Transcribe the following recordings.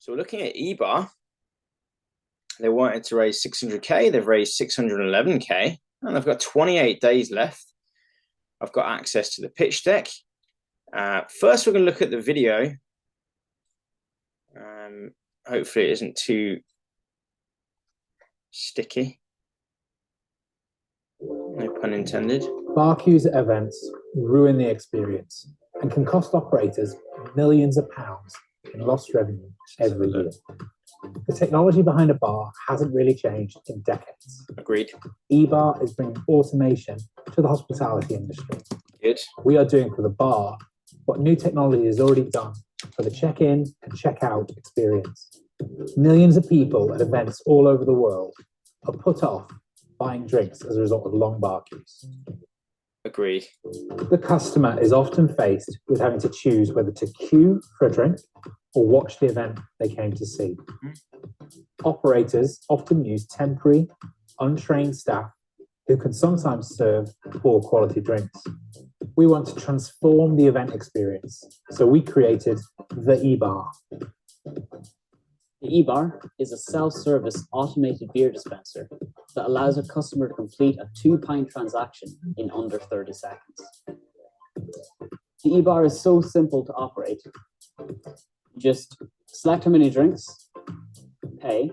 So we're looking at eBar. They wanted to raise 600K. They've raised 611K, and they've got 28 days left. I've got access to the pitch deck. First, we're going to look at the video. Hopefully it isn't too sticky. No pun intended. Bar queues at events ruin the experience and can cost operators millions of pounds in lost revenue every year. The technology behind a bar hasn't really changed in decades. Agreed. eBar is bringing automation to the hospitality industry. Good. We are doing for the bar what new technology has already done for the check-in and check-out experience. Millions of people at events all over the world are put off buying drinks as a result of long bar queues. Agreed. The customer is often faced with having to choose whether to queue for a drink or watch the event they came to see. Operators often use temporary, untrained staff who can sometimes serve poor quality drinks. We want to transform the event experience, so we created the eBar. The eBar is a self-service automated beer dispenser that allows a customer to complete a 2-pint transaction in under 30 seconds. The eBar is so simple to operate. Just select how many drinks, pay,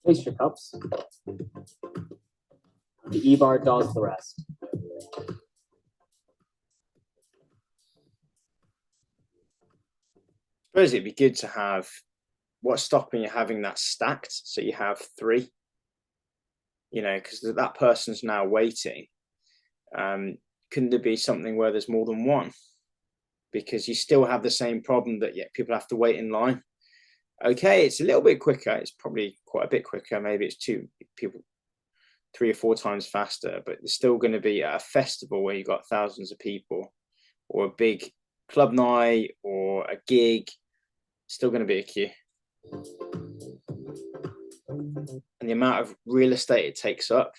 place your cups, and the eBar does the rest. I suppose it'd be good to have, what's stopping you having that stacked so you have 3, because that person's now waiting. Couldn't there be something where there's more than one? Because you still have the same problem that people have to wait in line. Okay, it's a little bit quicker. It's probably quite a bit quicker. Maybe it's 3 or 4 times faster, but there's still going to be a festival where you've got thousands of people, or a big club night or a gig. Still going to be a queue. And the amount of real estate it takes up.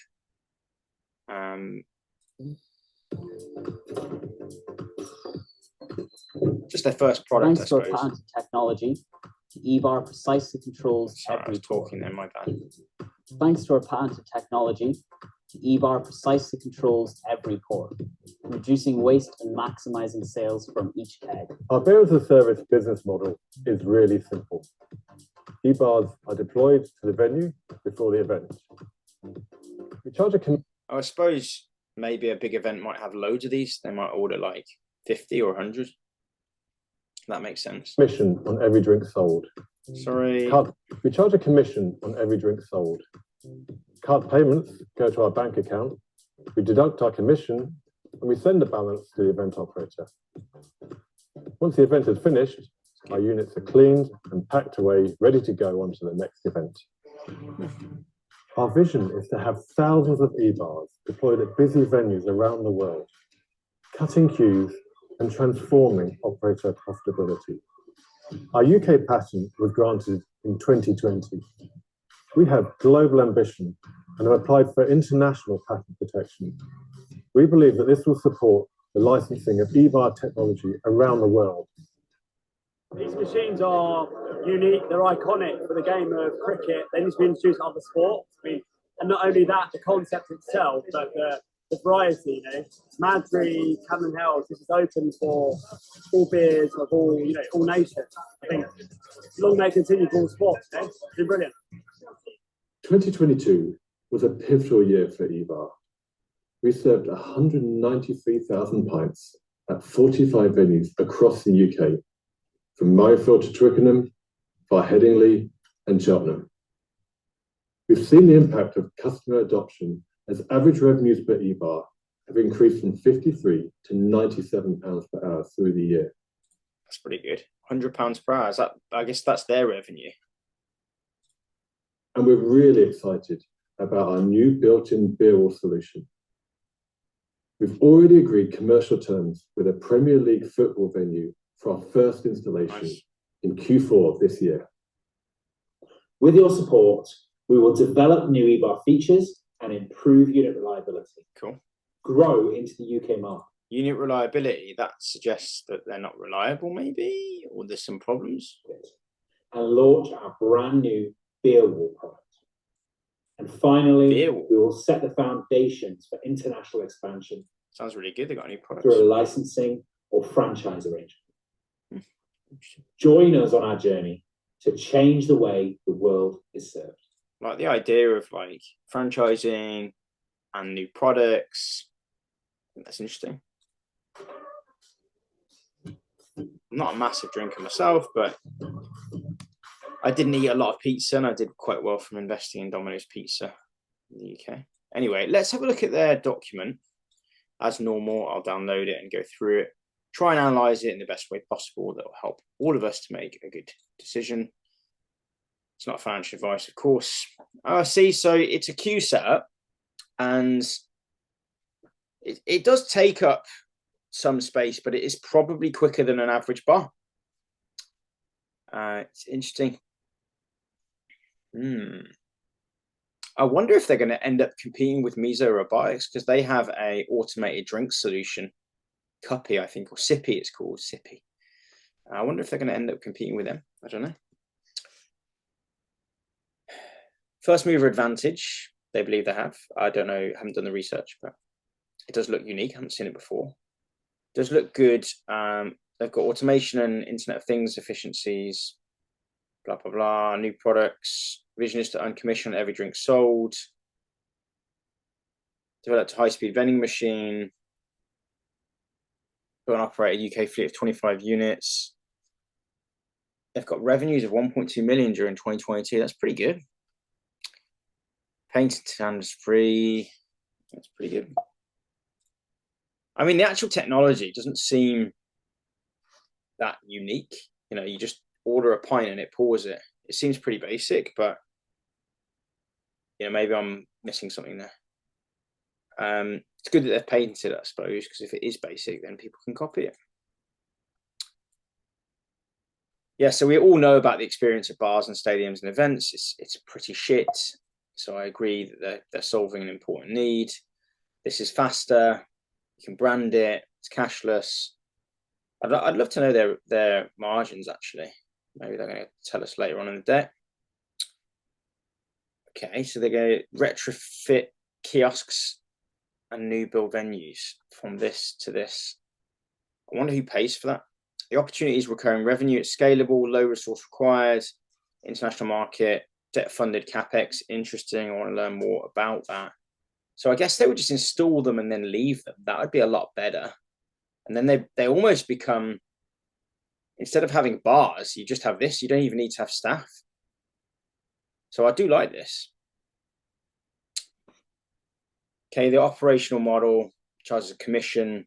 Just their first product, Thanks to our patented technology, the eBar precisely controls every talking there, my bad. Thanks to our patented technology, the eBar precisely controls every pour, reducing waste and maximizing sales from each keg. Our beer as a service business model is really simple. eBars are deployed to the venue before the event. We charge I suppose maybe a big event might have loads of these. They might order like 50 or 100. That makes sense. Commission on every drink sold. Sorry. We charge a commission on every drink sold. Card payments go to our bank account. We deduct our commission and we send the balance to the event operator. Once the event is finished, our units are cleaned and packed away, ready to go on to the next event. Our vision is to have thousands of eBars deployed at busy venues around the world, cutting queues and transforming operator profitability. Our UK patent was granted in 2020. We have global ambition and have applied for international patent protection. We believe that this will support the licensing of eBar technology around the world. These machines are unique, they're iconic for the game of cricket. They need to be introduced to other sports. And not only that, the concept itself, but the variety, Madry, Camden Hells, this is open for all beers of all, all nations. I think long may continue for all sports, It's been brilliant. 2022 was a pivotal year for eBar. We served 193,000 pints at 45 venues across the UK, from Murrayfield to Twickenham, via Headingley and Cheltenham. We've seen the impact of customer adoption as average revenues per eBar have increased from £53 to £97 per hour through the year. That's pretty good. £100 per hour. I guess that's their revenue. And we're really excited about our new built-in beer wall solution. We've already agreed commercial terms with a Premier League football venue for our first installation in Q4 of this year. With your support, we will develop new eBar features and improve unit reliability. Cool. Grow into the UK market Unit reliability, that suggests that they're not reliable, maybe, or there's some problems. And launch our brand new beer wall product. And finally, we will set the foundations for international expansion. Sounds really good. They got new products through a licensing or franchise arrangement. Join us on our journey to change the way the world is served. Like the idea of like franchising and new products. I think that's interesting. I'm not a massive drinker myself, but I didn't eat a lot of pizza, and I did quite well from investing in Domino's Pizza in the UK. Anyway, let's have a look at their document. As normal, I'll download it and go through it, try and analyze it in the best way possible that will help all of us to make a good decision. It's not financial advice, of course. See, so it's a queue setup, and it does take up some space, but it is probably quicker than an average bar. It's interesting. I wonder if they're going to end up competing with Miso Robotics, because they have a automated drink solution, Cuppy, I think, or Sippy it's called, Sippy. I wonder if they're going to end up competing with them. I don't know. First mover advantage, they believe they have. I don't know, haven't done the research, but it does look unique. I haven't seen it before. It does look good. They've got automation and Internet of Things efficiencies, blah, blah, blah, new products. Vision is to earn commission on every drink sold. Developed a high-speed vending machine. Go and operate a UK fleet of 25 units. They've got revenues of 1.2 million during 2022. That's pretty good. Painted standards free. That's pretty good. I mean, the actual technology doesn't seem that unique. You know, you just order a pint and it pours it. It seems pretty basic, but you know, maybe I'm missing something there. It's good that they've patented it, I suppose, because if it is basic, then people can copy it. Yeah, so we all know about the experience of bars and stadiums and events. It's pretty shit. So I agree that they're solving an important need. This is faster. You can brand it. It's cashless. I'd love to know their margins, actually. Maybe they're going to tell us later on in the day. Okay, so they're going to retrofit kiosks and new build venues from this to this. I wonder who pays for that. The opportunity is recurring revenue. It's scalable, low resource required, international market, debt-funded CapEx. Interesting. I want to learn more about that. So I guess they would just install them and then leave them. That would be a lot better. And then they almost become, instead of having bars, you just have this. You don't even need to have staff. So I do like this. Okay, the operational model charges a commission.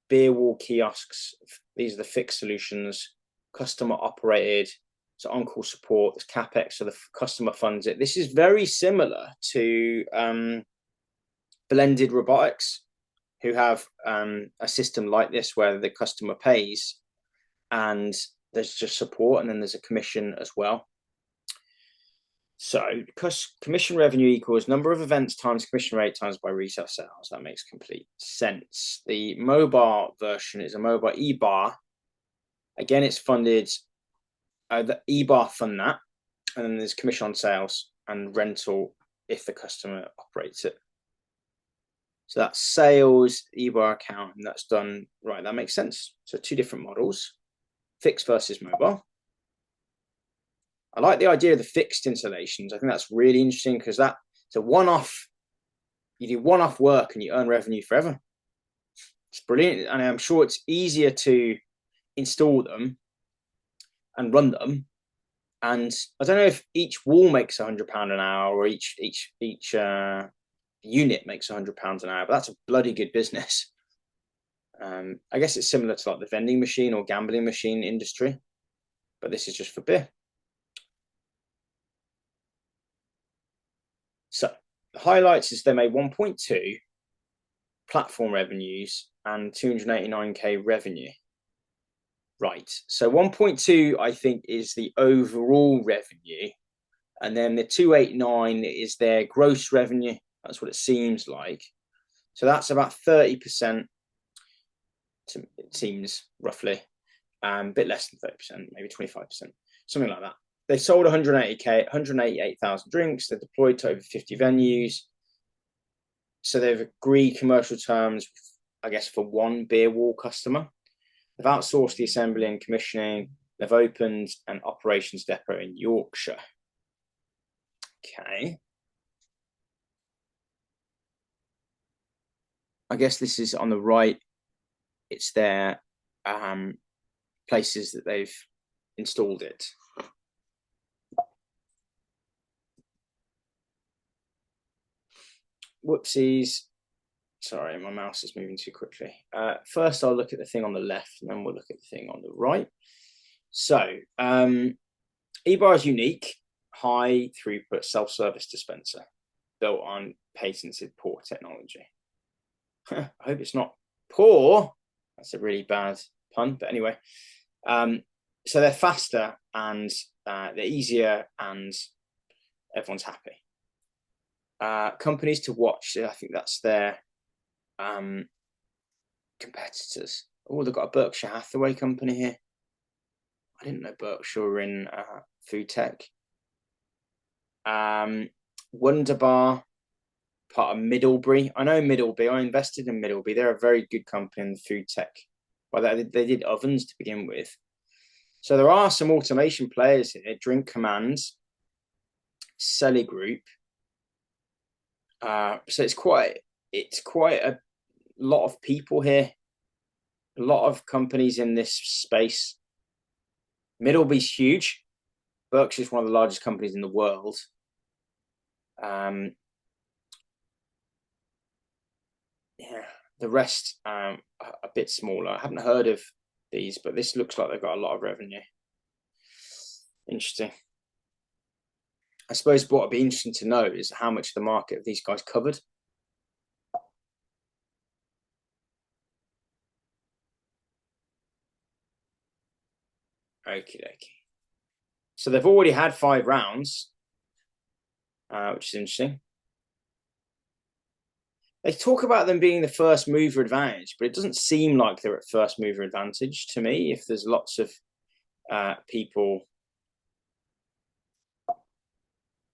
Beer wall kiosks. These are the fixed solutions. Customer operated. So on-call support. There's CapEx, so the customer funds it. This is very similar to Blended Robotics, who have a system like this where the customer pays and there's just support, and then there's a commission as well. So because commission revenue equals number of events times commission rate times by retail sales. That makes complete sense. The mobile version is a mobile eBar. Again, it's funded, the eBar fund that, and then there's commission on sales and rental if the customer operates it. So that's sales, eBar account, and that's done, right, that makes sense. So two different models, fixed versus mobile. I like the idea of the fixed installations. I think that's really interesting because that's a one-off. You do one-off work and you earn revenue forever. It's brilliant. And I'm sure it's easier to install them and run them. And I don't know if each wall makes £100 an hour or each unit makes £100 an hour, but that's a bloody good business. I guess it's similar to like the vending machine or gambling machine industry, but this is just for beer. So the highlights is they made 1.2 platform revenues and 289k revenue. Right. So 1.2, I think, is the overall revenue. And then the 289 is their gross revenue. That's what it seems like. So that's about 30%. it seems roughly, a bit less than 30%, maybe 25%, something like that. They sold 188,000 drinks. They're deployed to over 50 venues. So they've agreed commercial terms, I guess, for one beer wall customer. They've outsourced the assembly and commissioning. They've opened an operations depot in Yorkshire. Okay. I guess this is on the right. It's their places that they've installed it. Whoopsies. Sorry, my mouse is moving too quickly. First, I'll look at the thing on the left, and then we'll look at the thing on the right. So, eBar is unique, high throughput self-service dispenser built on patented pour technology. I hope it's not pour. That's a really bad pun, but anyway. So they're faster and they're easier, and everyone's happy. Companies to watch, I think that's their competitors. Oh, they've got a Berkshire Hathaway company here. I didn't know Berkshire were in food tech. Wonderbar, part of Middlebury. I know Middlebury. I invested in Middlebury. They're a very good company in the food tech. Well, they did ovens to begin with. So there are some automation players here. Drink Commands, Selly Group. So it's quite a lot of people here. A lot of companies in this space. Middlebury's huge. Berkshire's one of the largest companies in the world. Yeah, the rest are a bit smaller. I haven't heard of these, but this looks like they've got a lot of revenue. Interesting. I suppose what would be interesting to know is how much of the market have these guys covered. Okie dokie. So they've already had 5 rounds, which is interesting. They talk about them being the first mover advantage, but it doesn't seem like they're at first mover advantage to me. If there's lots of people,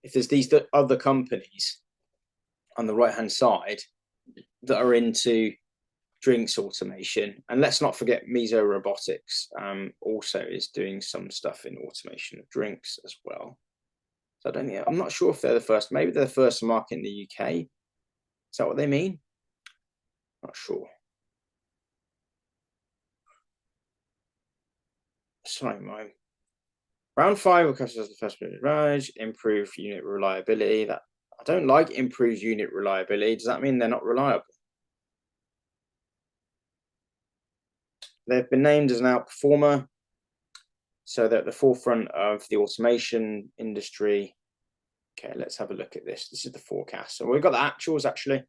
if there's these other companies on the right-hand side that are into drinks automation, and let's not forget Meso Robotics also is doing some stuff in automation of drinks as well. So I'm not sure if they're the first. Maybe they're the first to market in the UK. Is that what they mean? Not sure. Sorry, my round 5 will cost us the first minute rise, improve unit reliability. That I don't like improved unit reliability. Does that mean they're not reliable? They've been named as an outperformer, so they're at the forefront of the automation industry. Okay, let's have a look at this. This is the forecast. So we've got the actuals actually.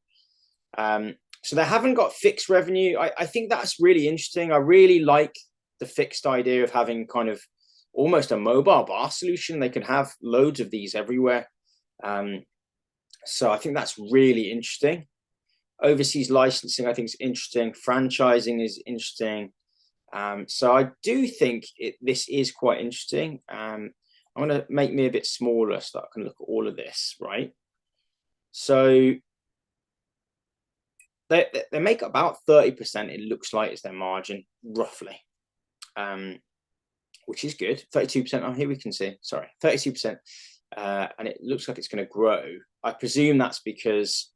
So they haven't got fixed revenue. I think that's really interesting. I really like the fixed idea of having kind of almost a mobile bar solution. They can have loads of these everywhere. So I think that's really interesting. Overseas licensing, I think, is interesting. Franchising is interesting. So I do think this is quite interesting. I'm going to make me a bit smaller so that I can look at all of this, right? So they make about 30%, it looks like, is their margin, roughly, which is good. 32%, oh, here we can see, sorry, 32%. And it looks like it's going to grow. I presume that's because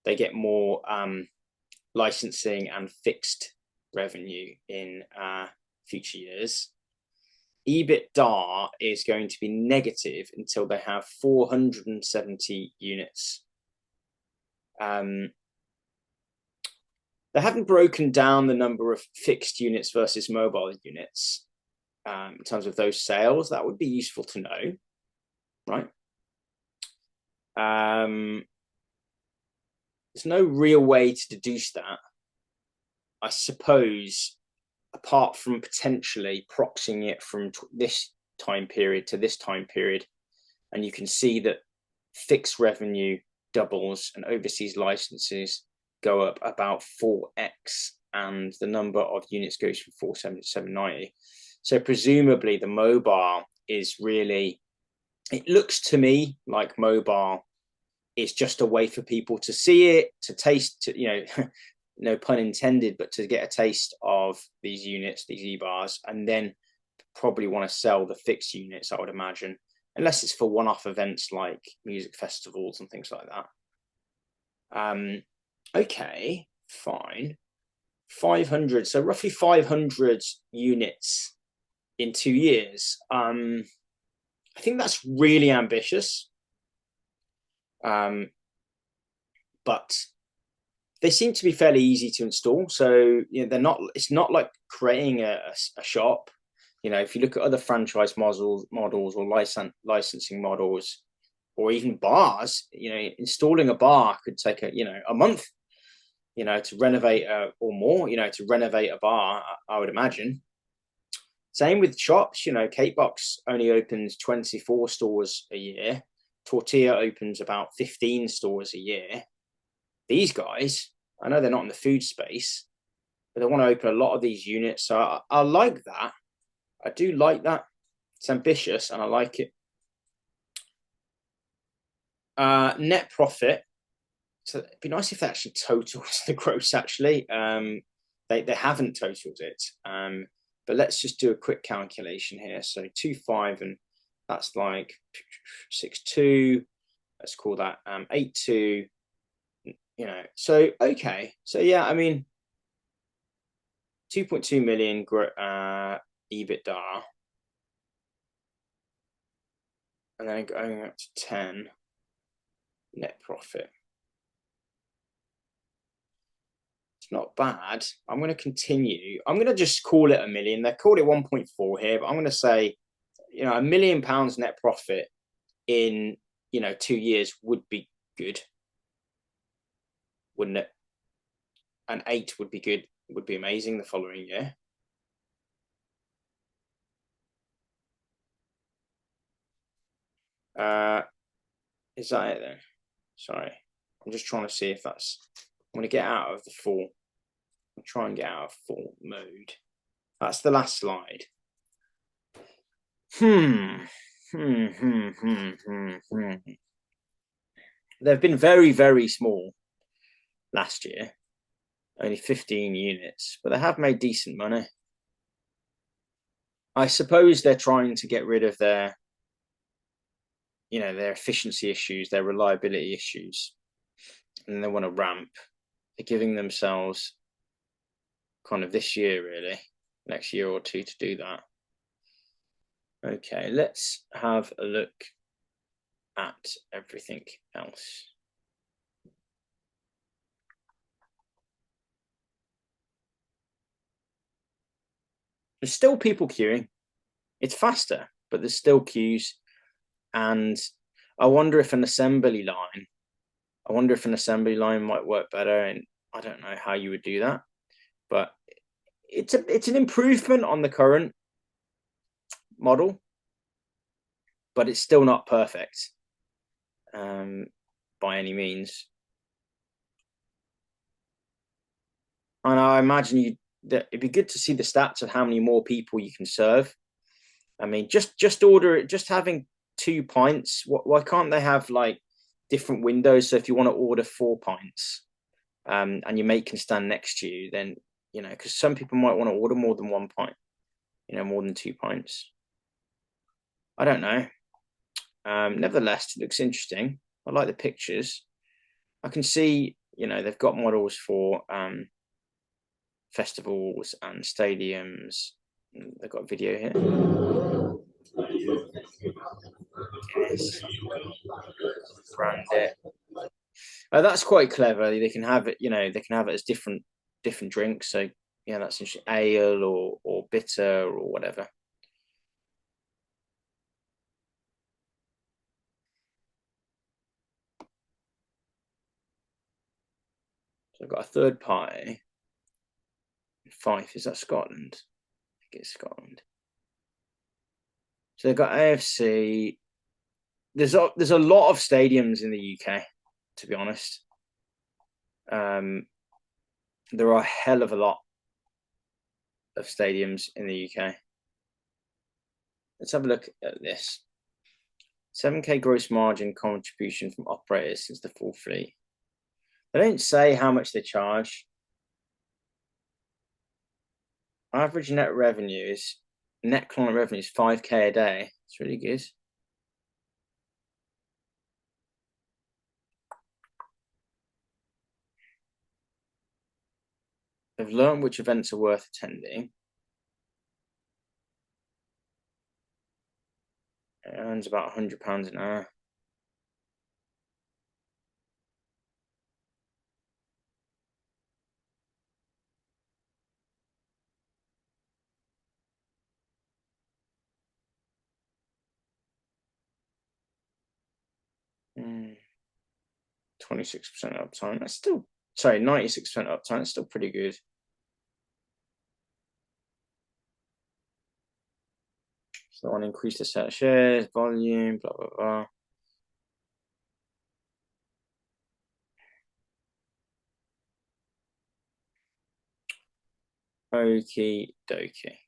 they get more licensing and fixed revenue in future years. EBITDA is going to be negative until they have 470 units. They haven't broken down the number of fixed units versus mobile units in terms of those sales. That would be useful to know, right? There's no real way to deduce that, I suppose, apart from potentially proxying it from this time period to this time period. And you can see that fixed revenue doubles and overseas licenses go up about 4x and the number of units goes from 470 to 790. So presumably the mobile is really, it looks to me like mobile is just a way for people to see it, to taste, to, you know, no pun intended, but to get a taste of these units, these eBars, and then probably want to sell the fixed units, I would imagine, unless it's for one-off events like music festivals and things like that. Okay, fine. 500, so roughly 500 units in 2 years. I think that's really ambitious. But they seem to be fairly easy to install. So, you know, they're not, it's not like creating a shop. You know, if you look at other franchise models or licensing models, or even bars, you know, installing a bar could take a month, you know, to renovate or more, you know, to renovate a bar, I would imagine. Same with shops, you know, Cake Box only opens 24 stores a year. Tortilla opens about 15 stores a year. These guys, I know they're not in the food space, but they want to open a lot of these units. So I like that. I do like that. It's ambitious and I like it. Net profit. So it'd be nice if they actually totaled the gross, actually. They haven't totaled it. But let's just do a quick calculation here. So 2.5, and that's like 6.2. Let's call that 8.2. You know, so okay. So yeah, I mean, 2.2 million EBITDA. And then going up to 10 net profit. Not bad. I'm going to continue. I'm going to just call it 1 million. They called it 1.4 here, but I'm going to say, you know, £1 million net profit in, you know, 2 years would be good, wouldn't it? And 8 would be good, would be amazing the following year. Is that it then? Sorry, I'm just trying to see if that's. I'm going to get out of the full. I'll try and get out of full mode. That's the last slide. They've been very, very small last year. Only 15 units, but they have made decent money. I suppose they're trying to get rid of their, you know, their efficiency issues, their reliability issues, and they want to ramp. They're giving themselves kind of this year, really, next year or two to do that. Okay, let's have a look at everything else. There's still people queuing. It's faster, but there's still queues. And I wonder if an assembly line, might work better. And I don't know how you would do that, but it's an improvement on the current model, but it's still not perfect by any means. And I imagine it'd be good to see the stats of how many more people you can serve. I mean, just order it, just having 2 pints. Why can't they have like different windows? So if you want to order 4 pints, and your mate can stand next to you, then, you know, because some people might want to order more than 1 pint, you know, more than 2 pints. I don't know. Nevertheless, it looks interesting. I like the pictures. I can see, you know, they've got models for festivals and stadiums. They've got a video here. Yes. Brand it. That's quite clever. They can have it, you know, they can have it as different drinks. So yeah, that's interesting. Ale or bitter or whatever. So I've got a third party. Fife, is that Scotland? I think it's Scotland. So they've got AFC. There's a lot of stadiums in the UK, to be honest. there are a hell of a lot of stadiums in the UK. Let's have a look at this. 7K gross margin contribution from operators since the full fleet. They don't say how much they charge. Average net client revenue is 5K a day. It's really good. They've learned which events are worth attending. It earns about £100 an hour. Mm. 26% uptime. That's still, sorry, 96% uptime. That's still pretty good. So I want to increase the set of shares, volume, blah, blah, blah. Okie dokie.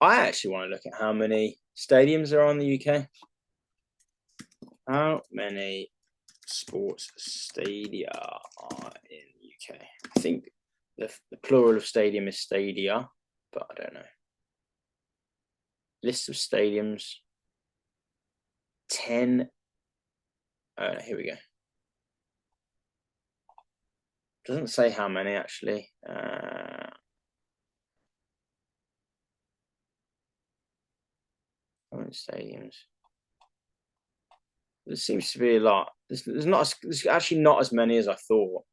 I actually want to look at how many stadiums there are in the UK. How many sports stadia are in the UK? I think the plural of stadium is stadia, but I don't know. List of stadiums. 10. Here we go. Doesn't say how many actually. How many stadiums? There seems to be a lot. There's actually not as many as I thought.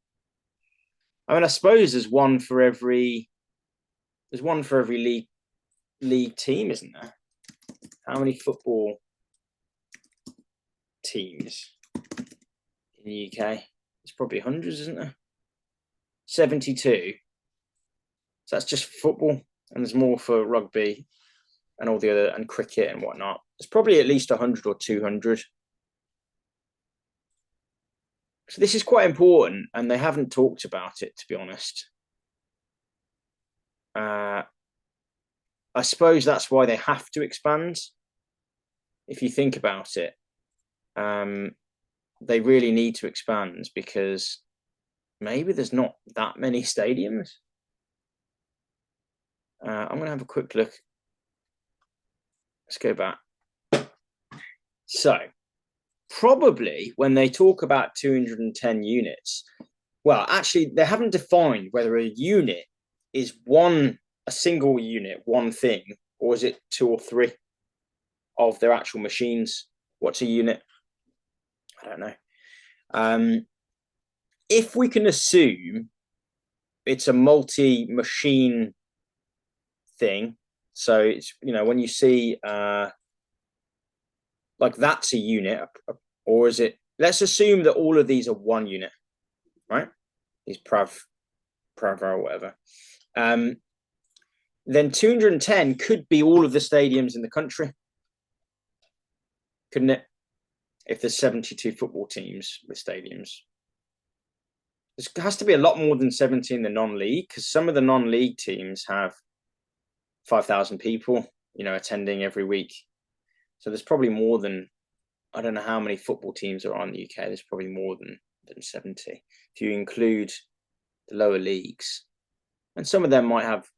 I mean, I suppose there's one for every league team, isn't there? How many football teams in the UK? There's probably hundreds, isn't there? 72. So that's just football, and there's more for rugby and all the other, and cricket and whatnot. There's probably at least 100 or 200. So this is quite important, and they haven't talked about it, to be honest. I suppose that's why they have to expand. If you think about it, they really need to expand because maybe there's not that many stadiums. I'm going to have a quick look. Let's go back. So probably when they talk about 210 units, well, actually, they haven't defined whether a unit is a single unit, one thing, or is it 2 or 3 of their actual machines? What's a unit? I don't know. If we can assume it's a multi-machine thing, so it's, when you see like that's a unit, or is it? Let's assume that all of these are one unit, right? These Prava or whatever. Then 210 could be all of the stadiums in the country, couldn't it? If there's 72 football teams with stadiums, there has to be a lot more than 70 in the non-league, because some of the non-league teams have 5,000 people, attending every week. So there's probably more than, I don't know how many football teams are on the UK. There's probably more than 70 if you include the lower leagues, and some of them might have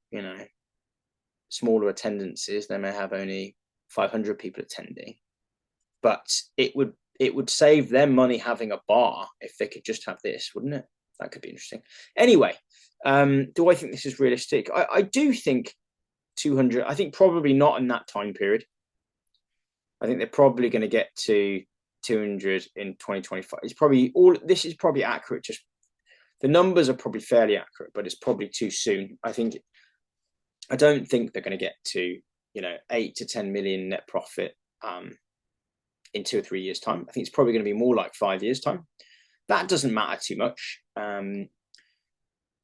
smaller attendances. They may have only 500 people attending, but it would save them money having a bar if they could just have this, wouldn't it? That could be interesting. Anyway, do I think this is realistic? I do think 200. I think probably not in that time period. I think they're probably going to get to 200 in 2025. This is probably accurate. Just the numbers are probably fairly accurate, but it's probably too soon. I don't think they're going to get to 8 to 10 million net profit in 2 or 3 years' time. I think it's probably going to be more like 5 years' time. That doesn't matter too much.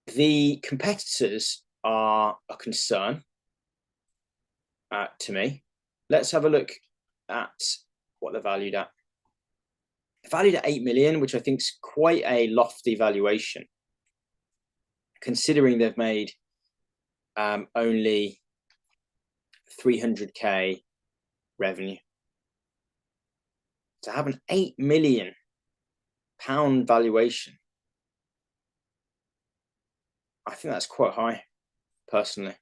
The competitors are a concern to me. Let's have a look at what they're valued at. valued at 8 million, which I think is quite a lofty valuation, considering they've made only 300k revenue. To have an £8 million valuation, I think that's quite high, personally.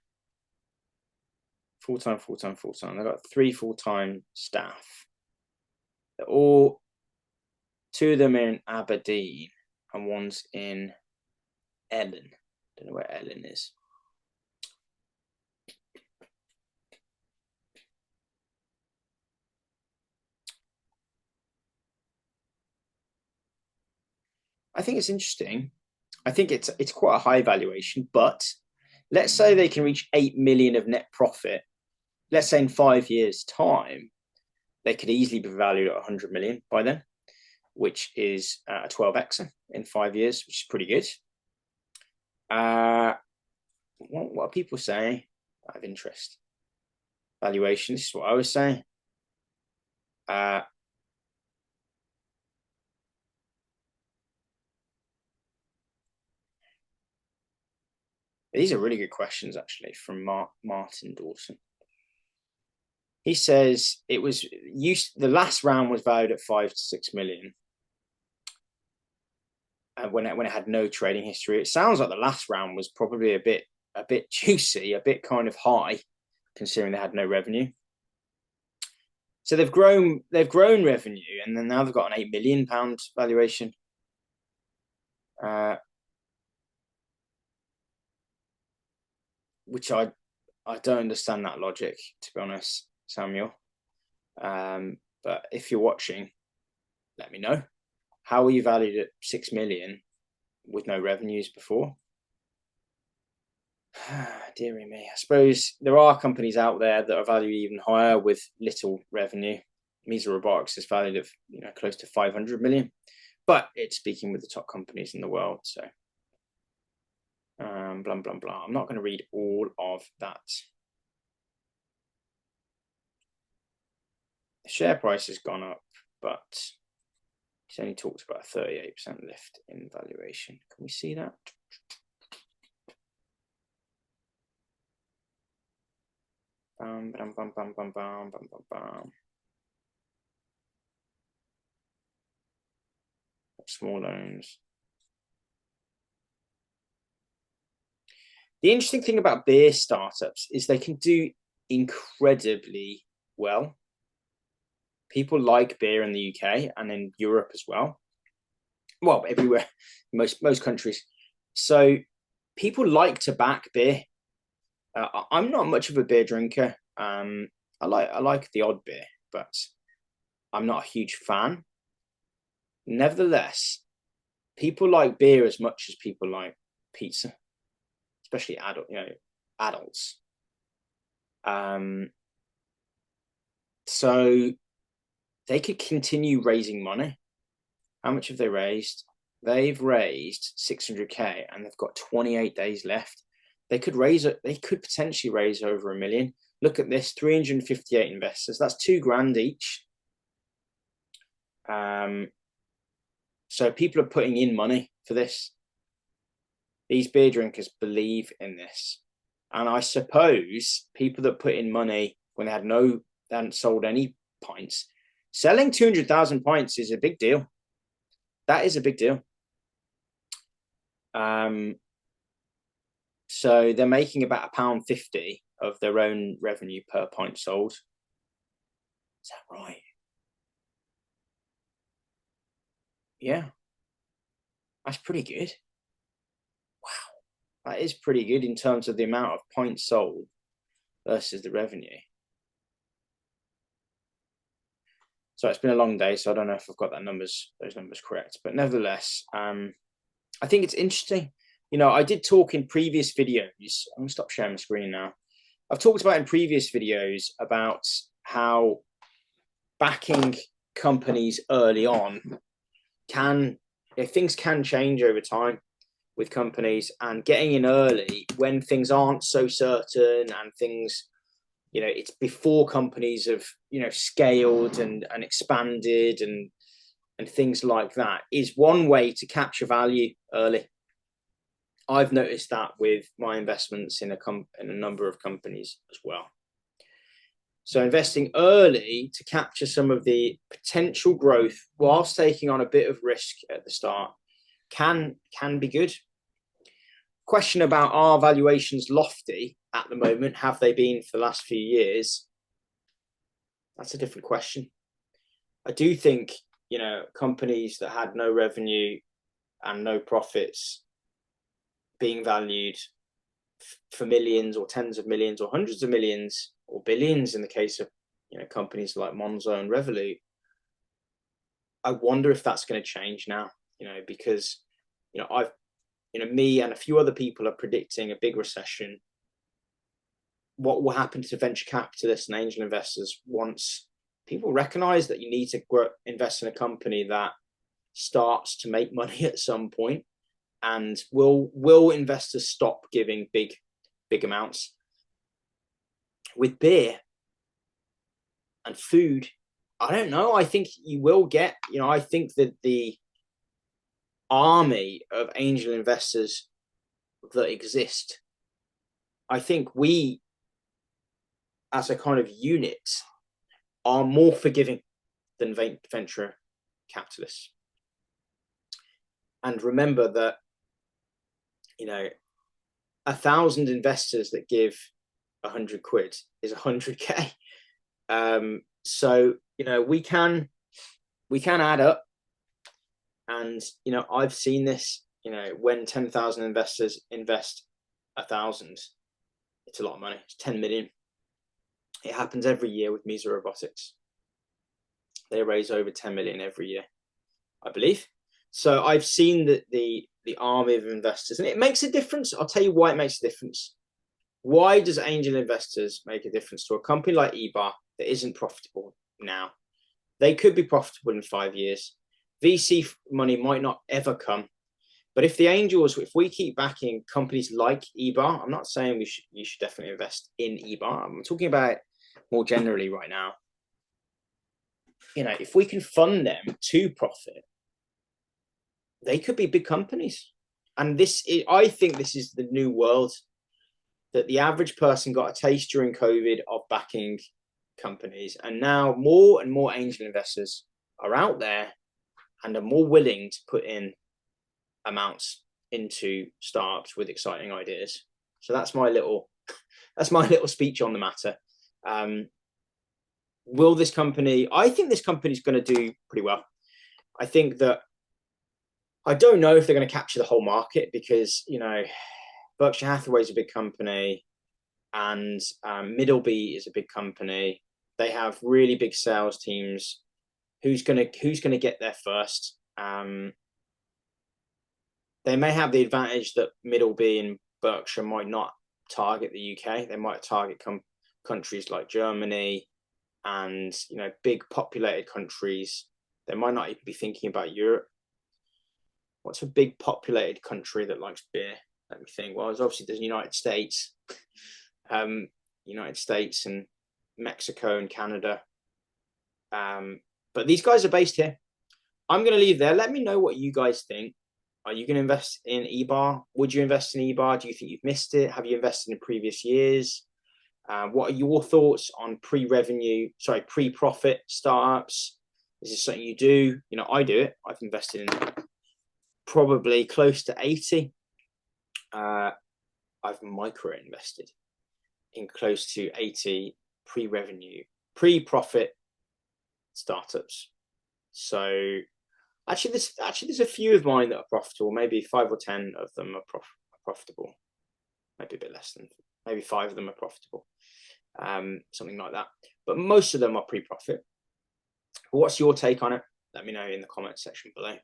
Full-time. They've got 3 full-time staff. They're all, 2 of them are in Aberdeen and one's in Ellen. Don't know where Ellen is. I think it's interesting. I think it's quite a high valuation, but let's say they can reach 8 million of net profit. Let's say in 5 years' time, they could easily be valued at 100 million by then, which is a 12x in 5 years, which is pretty good. What are people saying out of interest? Valuation, this is what I was saying. These are really good questions, actually, from Martin Dawson. He says it was the last round was valued at 5 to 6 million. When it had no trading history. It sounds like the last round was probably a bit juicy, a bit kind of high, considering they had no revenue. So they've grown revenue, and then now they've got an £8 million valuation. Which I don't understand that logic, to be honest, Samuel. But if you're watching, let me know. How were you valued at 6 million with no revenues before? Dearie me. I suppose there are companies out there that are valued even higher with little revenue. Mesa Robotics is valued at close to 500 million, but it's speaking with the top companies in the world. So blah blah blah. I'm not going to read all of that. The share price has gone up, but he's only talked about a 38% lift in valuation. Can we see that? Bam, bam, bam, bam, bam, bam, bam, bam, bam. Small loans. The interesting thing about beer startups is they can do incredibly well. People like beer in the UK and in Europe as well. Well, everywhere, most countries. So people like to back beer. I'm not much of a beer drinker. I like the odd beer, but I'm not a huge fan. Nevertheless, people like beer as much as people like pizza, especially adults. So they could continue raising money. How much have they raised? They've raised 600k, and they've got 28 days left. They could potentially raise over 1 million. Look at this, 358 investors. That's $2,000 each. So people are putting in money for this. These beer drinkers believe in this. And I suppose people that put in money when they hadn't sold any pints, selling 200,000 pints is a big deal. That is a big deal. So they're making about £1.50 of their own revenue per pint sold. Is that right? Yeah. That's pretty good. Wow. That is pretty good in terms of the amount of pints sold versus the revenue. So it's been a long day, so I don't know if I've got those numbers correct. But nevertheless, I think it's interesting. I did talk in previous videos. I'm going to stop sharing my screen now. I've talked about in previous videos about how backing companies early on things can change over time with companies, and getting in early when things aren't so certain and things, it's before companies have, scaled and expanded and and things like that is one way to capture value early. I've noticed that with my investments in a number of companies as well. So investing early to capture some of the potential growth whilst taking on a bit of risk at the start can be good. Question about, are valuations lofty at the moment? Have they been for the last few years? That's a different question. I do think, you know, companies that had no revenue and no profits being valued for millions or tens of millions or hundreds of millions or billions in the case of, you know, companies like Monzo and Revolut. I wonder if that's going to change now, you know, because, you know, me and a few other people are predicting a big recession. What will happen to venture capitalists and angel investors once people recognize that you need to invest in a company that starts to make money at some point? And will investors stop giving big amounts? With beer and food, I don't know. I think you will get, you know, I think that the army of angel investors that exist, I think we as a kind of unit are more forgiving than venture capitalists. And remember that, you know, 1,000 investors that give 100 quid is 100k. So, you know, we can add up. And, you know, I've seen this, you know, when 10,000 investors invest 1,000, it's a lot of money. It's 10 million. It happens every year with Mesa Robotics. They raise over 10 million every year, I believe. So I've seen the army of investors, and it makes a difference. I'll tell you why it makes a difference. Why does angel investors make a difference to a company like eBar that isn't profitable now? They could be profitable in 5 years. VC money might not ever come. But if the angels, if we keep backing companies like eBar, I'm not saying you should definitely invest in eBar. I'm talking about more generally right now. You know, if we can fund them to profit, they could be big companies. And I think this is the new world, that the average person got a taste during COVID of backing companies. And now more and more angel investors are out there and are more willing to put in amounts into startups with exciting ideas. So that's my little speech on the matter. Will this company? I think this company is going to do pretty well. I think that, I don't know if they're going to capture the whole market, because, you know, Berkshire Hathaway is a big company, and Middleby is a big company. They have really big sales teams. Who's gonna get there first? They may have the advantage that Middleby and Berkshire might not target the UK. They might target countries like Germany and, you know, big populated countries. They might not even be thinking about Europe. What's a big populated country that likes beer? Let me think. Well, obviously there's the United States, United States and Mexico and Canada. But these guys are based here. I'm going to leave there. Let me know what you guys think. Are you going to invest in eBar? Would you invest in eBar? Do you think you've missed it? Have you invested in previous years? What are your thoughts on pre-profit startups? Is this something you do? You know, I do it. I've invested in probably close to 80. I've micro invested in close to 80 pre-revenue, pre-profit startups. So actually there's a few of mine that are profitable. Maybe 5 or 10 of them are profitable. Maybe a bit less than, maybe 5 of them are profitable. Something like that. But most of them are pre-profit. What's your take on it? Let me know in the comments section below.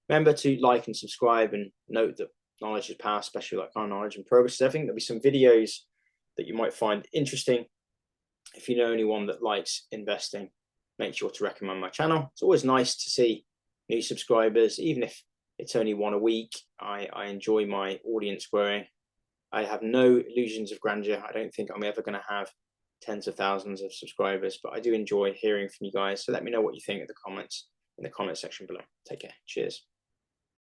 Remember to like and subscribe, and note that knowledge is power, especially like our knowledge and progress. I think there'll be some videos that you might find interesting. If you know anyone that likes investing, make sure to recommend my channel. It's always nice to see new subscribers, even if it's only one a week. I enjoy my audience growing. I have no illusions of grandeur. I don't think I'm ever going to have tens of thousands of subscribers, but I do enjoy hearing from you guys. So let me know what you think in the comments. in the comment section below. Take care. Cheers.